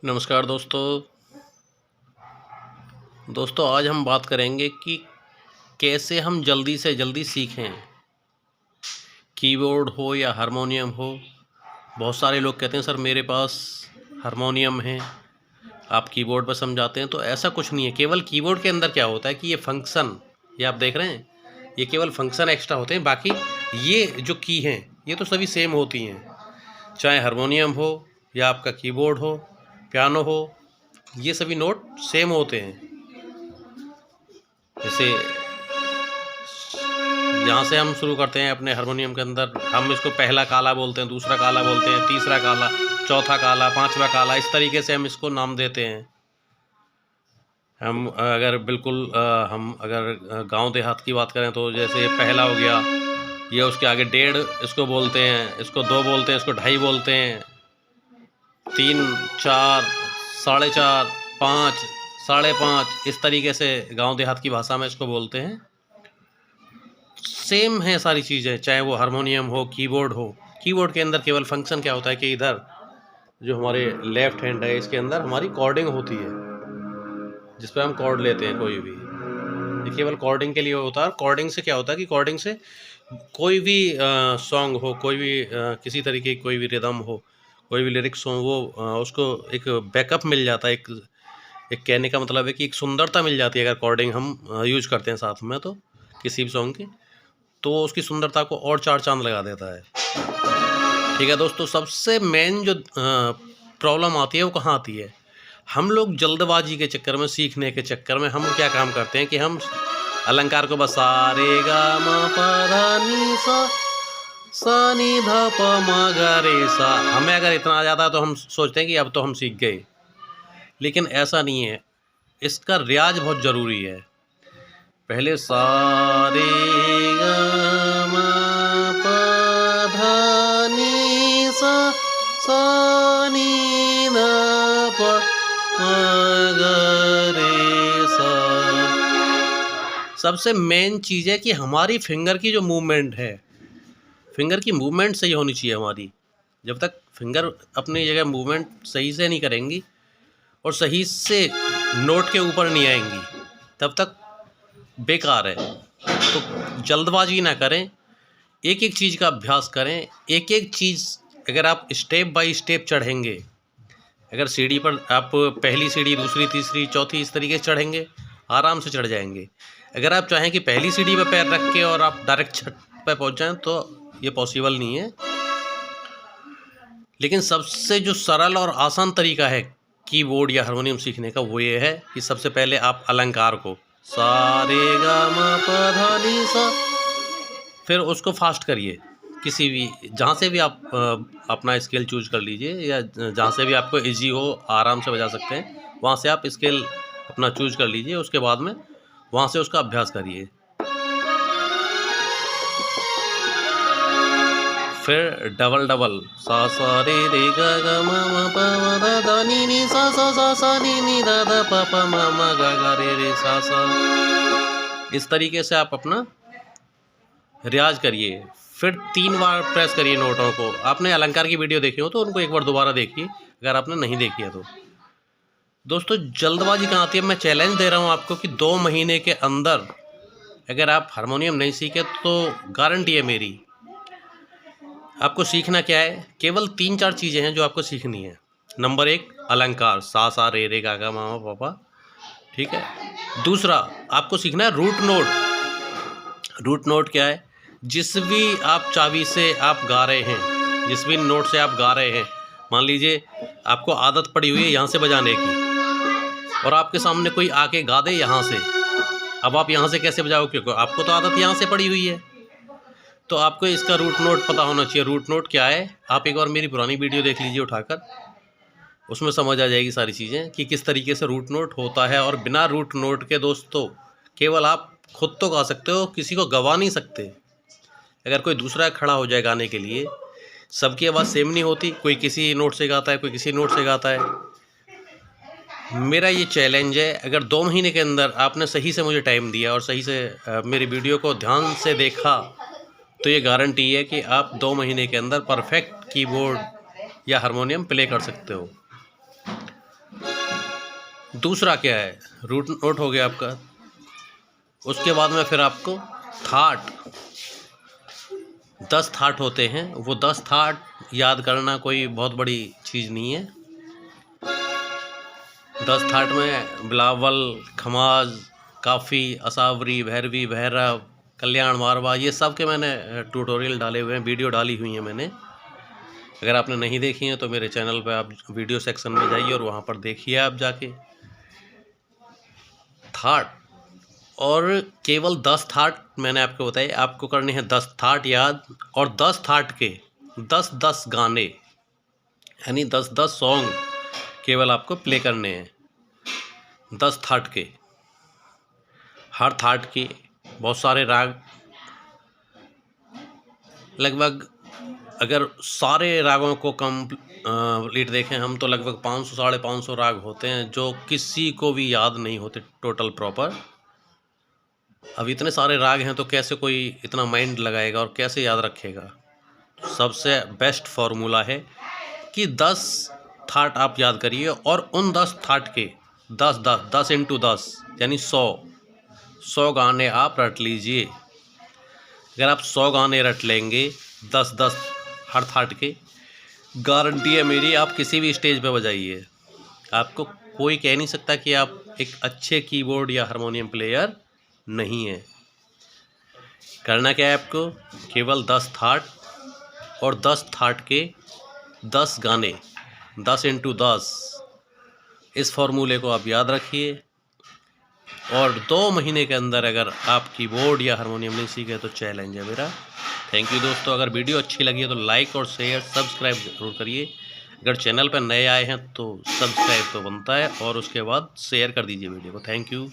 नमस्कार दोस्तों आज हम बात करेंगे कि कैसे हम जल्दी से जल्दी सीखें। कीबोर्ड हो या हारमोनियम हो, बहुत सारे लोग कहते हैं सर मेरे पास हारमोनियम है, आप कीबोर्ड पर समझाते हैं। तो ऐसा कुछ नहीं है। केवल कीबोर्ड के अंदर क्या होता है कि ये फंक्शन, ये आप देख रहे हैं, ये केवल फंक्शन एक्स्ट्रा होते हैं। बाकी ये जो की हैं ये तो सभी सेम होती हैं, चाहे हारमोनियम हो या आपका कीबोर्ड हो, पियानो हो, ये सभी नोट सेम होते हैं। जैसे यहाँ से हम शुरू करते हैं अपने हारमोनियम के अंदर, हम इसको पहला काला बोलते हैं, दूसरा काला बोलते हैं, तीसरा काला, चौथा काला, पांचवा काला, इस तरीके से हम इसको नाम देते हैं। हम अगर गांव देहात की बात करें तो जैसे पहला हो गया, ये उसके आगे डेढ़ इसको बोलते हैं, इसको दो बोलते हैं, इसको ढाई बोलते हैं, तीन, चार, साढ़े चार, पाँच, साढ़े पाँच, इस तरीके से गांव देहात की भाषा में इसको बोलते हैं। सेम है सारी चीज़ें, चाहे वो हारमोनियम हो, कीबोर्ड हो। कीबोर्ड के अंदर केवल फंक्शन क्या होता है कि इधर जो हमारे लेफ्ट हैंड है इसके अंदर हमारी कॉर्डिंग होती है, जिस पर हम कॉर्ड लेते हैं कोई भी। ये केवल कॉर्डिंग के लिए होता है। कॉर्डिंग से क्या होता है कि कॉर्डिंग से कोई भी सॉन्ग हो, कोई भी किसी तरीके की कोई भी रिदम हो, कोई भी लिरिक्स हो, वो उसको एक बैकअप मिल जाता है। एक कहने का मतलब है कि एक सुंदरता मिल जाती है अगर कॉर्डिंग हम यूज करते हैं साथ में, तो किसी भी सॉन्ग की, तो उसकी सुंदरता को और चार चांद लगा देता है। ठीक है दोस्तों, सबसे मेन जो प्रॉब्लम आती है वो कहाँ आती है? हम लोग जल्दबाजी के चक्कर में, सीखने के चक्कर में हम क्या काम करते हैं कि हम अलंकार को बस सा रे गा मा पा धा नी सा नी धा प मा गा रे सा, हमें अगर इतना आ जाता है तो हम सोचते हैं कि अब तो हम सीख गए। लेकिन ऐसा नहीं है, इसका रियाज बहुत ज़रूरी है। पहले सा रे गा मा पा धा नी सा नी धा प मा गा रे सा। सबसे मेन चीज़ है कि हमारी फिंगर की जो मूवमेंट है, फिंगर की मूवमेंट सही होनी चाहिए हमारी। जब तक फिंगर अपनी जगह मूवमेंट सही से नहीं करेंगी और सही से नोट के ऊपर नहीं आएंगी, तब तक बेकार है। तो जल्दबाजी ना करें, एक एक चीज़ का अभ्यास करें। एक एक चीज़ अगर आप स्टेप बाय स्टेप चढ़ेंगे, अगर सीढ़ी पर आप पहली सीढ़ी, दूसरी, तीसरी, चौथी, इस तरीके से चढ़ेंगे, आराम से चढ़ जाएंगे। अगर आप चाहें कि पहली सीढ़ी पर पैर रख के और आप डायरेक्ट छत पर पहुंच जाएं, तो ये पॉसिबल नहीं है। लेकिन सबसे जो सरल और आसान तरीका है कीबोर्ड या हारमोनियम सीखने का, वो ये है कि सबसे पहले आप अलंकार को सा रे गा मा पा धा नी सा, फिर उसको फास्ट करिए। किसी भी, जहाँ से भी आप अपना स्केल चूज कर लीजिए, या जहाँ से भी आपको इजी हो, आराम से बजा सकते हैं, वहाँ से आप स्केल अपना चूज कर लीजिए। उसके बाद में वहाँ से उसका अभ्यास करिए। फिर डबल डबल सा सा रे रे गा गा मा मा पा मा धा धा नी नी सा नी नी धा धा पा पा मा मा गा गा रे रे सा। इस तरीके से आप अपना रियाज करिए। फिर 3 बार प्रेस करिए नोटों को। आपने अलंकार की वीडियो देखी हो तो उनको एक बार दोबारा देखिए, अगर आपने नहीं देखी है तो। दोस्तों जल्दबाजी कहाँ आती है? मैं चैलेंज दे रहा हूँ आपको कि 2 महीने के अंदर अगर आप हारमोनियम नहीं सीखे तो गारंटी है मेरी, आपको सीखना क्या है? केवल 3-4 चीज़ें हैं जो आपको सीखनी है। नंबर 1 अलंकार, सा रे रे गा गा मा मा पापा, ठीक है। दूसरा आपको सीखना है रूट नोट। रूट नोट क्या है? जिस भी आप चाबी से आप गा रहे हैं, जिस भी नोट से आप गा रहे हैं, मान लीजिए आपको आदत पड़ी हुई है यहाँ से बजाने की, और आपके सामने कोई आके गा दे यहाँ से, अब आप यहाँ से कैसे बजाओ? क्योंकि आपको तो आदत यहाँ से पड़ी हुई है। तो आपको इसका रूट नोट पता होना चाहिए। रूट नोट क्या है? आप एक बार मेरी पुरानी वीडियो देख लीजिए उठाकर, उसमें समझ आ जाएगी सारी चीज़ें कि किस तरीके से रूट नोट होता है। और बिना रूट नोट के दोस्तों केवल आप खुद तो गा सकते हो, किसी को गवा नहीं सकते। अगर कोई दूसरा खड़ा हो जाए गाने के लिए, सबकी आवाज़ सेम नहीं होती, कोई किसी नोट से गाता है, कोई किसी नोट से गाता है। मेरा ये चैलेंज है, अगर 2 महीने के अंदर आपने सही से मुझे टाइम दिया और सही से मेरी वीडियो को ध्यान से देखा, तो ये गारंटी है कि आप 2 महीने के अंदर परफेक्ट कीबोर्ड या हारमोनियम प्ले कर सकते हो। दूसरा क्या है, रूट नोट हो गया आपका। उसके बाद में फिर आपको थाट, 10 थाट होते हैं, वो 10 थाट याद करना कोई बहुत बड़ी चीज़ नहीं है। 10 थाट में बिलावल, खमाज, काफ़ी, असावरी, भैरवी, भैरव, कल्याण, मारवा, ये सब के मैंने ट्यूटोरियल डाले हुए हैं, वीडियो डाली हुई हैं मैंने। अगर आपने नहीं देखी हैं तो मेरे चैनल पे आप वीडियो सेक्शन में जाइए और वहाँ पर देखिए आप जाके। थाट और केवल 10 थाट मैंने आपको बताए, आपको करने हैं 10 थाट याद, और 10 थाट के 10-10 गाने, यानी 10-10 सॉन्ग केवल आपको प्ले करने हैं। 10 थाट के, हर थाट के बहुत सारे राग, लगभग अगर सारे रागों को कंप्लीट देखें हम तो लगभग 500 साढ़े 500 राग होते हैं, जो किसी को भी याद नहीं होते टोटल प्रॉपर। अब इतने सारे राग हैं तो कैसे कोई इतना माइंड लगाएगा और कैसे याद रखेगा। सबसे बेस्ट फॉर्मूला है कि 10 थाट आप याद करिए, और उन 10 थाट के 10 इंटू 10 यानी 100 गाने आप रट लीजिए। अगर आप 100 गाने रट लेंगे 10-10 हर थाट के, गारंटी है मेरी, आप किसी भी स्टेज पे बजाइए, आपको कोई कह नहीं सकता कि आप एक अच्छे कीबोर्ड या हारमोनियम प्लेयर नहीं है। करना क्या है आपको, केवल 10 थाट और 10 थाट के 10 गाने, 10 इंटू 10, इस फॉर्मूले को आप याद रखिए। और 2 महीने के अंदर अगर आप कीबोर्ड या हारमोनियम नहीं सीखे तो चैलेंज है मेरा। थैंक यू दोस्तों। अगर वीडियो अच्छी लगी है तो लाइक और शेयर सब्सक्राइब ज़रूर करिए। अगर चैनल पर नए आए हैं तो सब्सक्राइब तो बनता है, और उसके बाद शेयर कर दीजिए वीडियो को। Thank you.